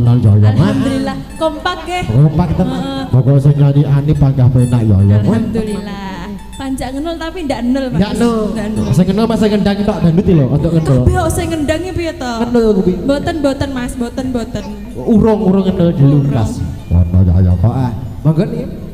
Ono yo yo. Alhamdulillah kompak nggih. Kompak tenan. Pokok sing nyanyi Ani panggah penak yo yo. Alhamdulillah. Panjak ngenul tapi ndak nol Mas. Ndak nol. Sing ngenul Mas sing ngendang tok dandut lho, untuk ngenul. Kabeh kok sing ngendangi piye to? Ngenul kuwi. Mboten Mas, mboten. Urung ngenul dilungkas. Ono yo yo kok ah. Monggo nih.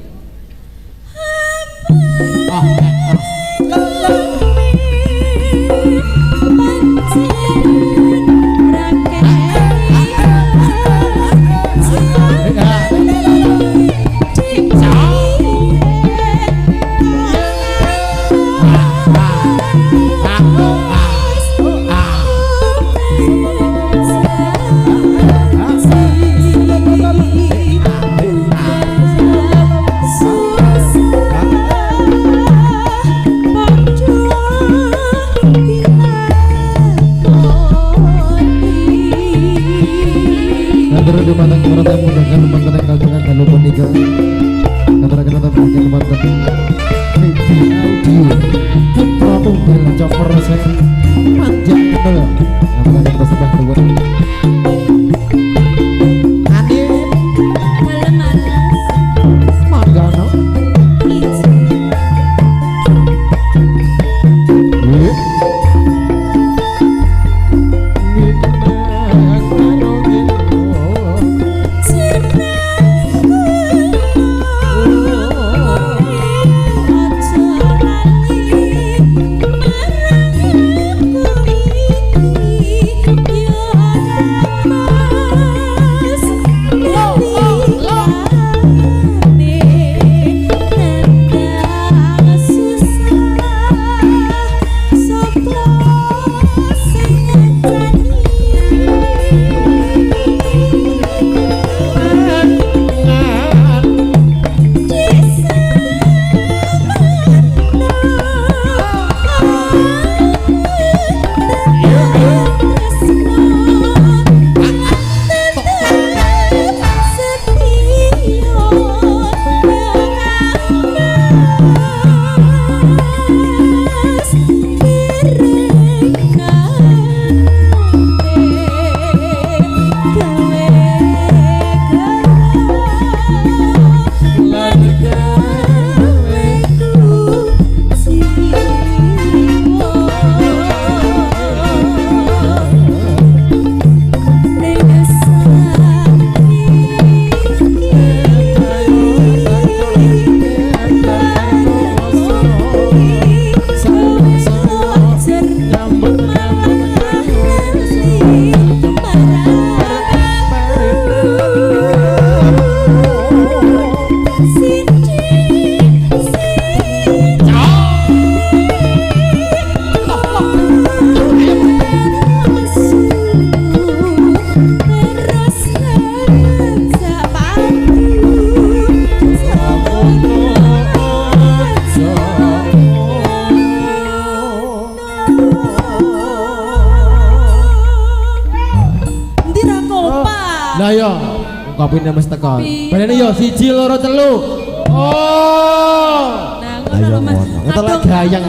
Kopine mesti teko. Balene yo 1 2 3. Oh. Nah, ngono Mas. Ngetelek gayang.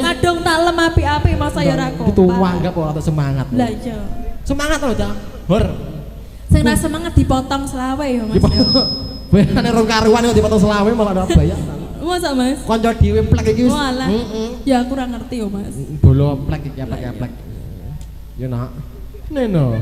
Kadung tak lem api-api masa ya ra kok. Itu wanggap ora semangat. Lah iya. Semangat lho, Cak. Hor. Sing ra semangat dipotong selawe ya Mas. Bayane rong karuan kok dipotong selawe malah ora bayar. Masa Mas? Kanca dhewe plek iki wis. Ya aku ora ngerti yo Mas. Bolo plek iki plek-plek. Yo nak. Neno.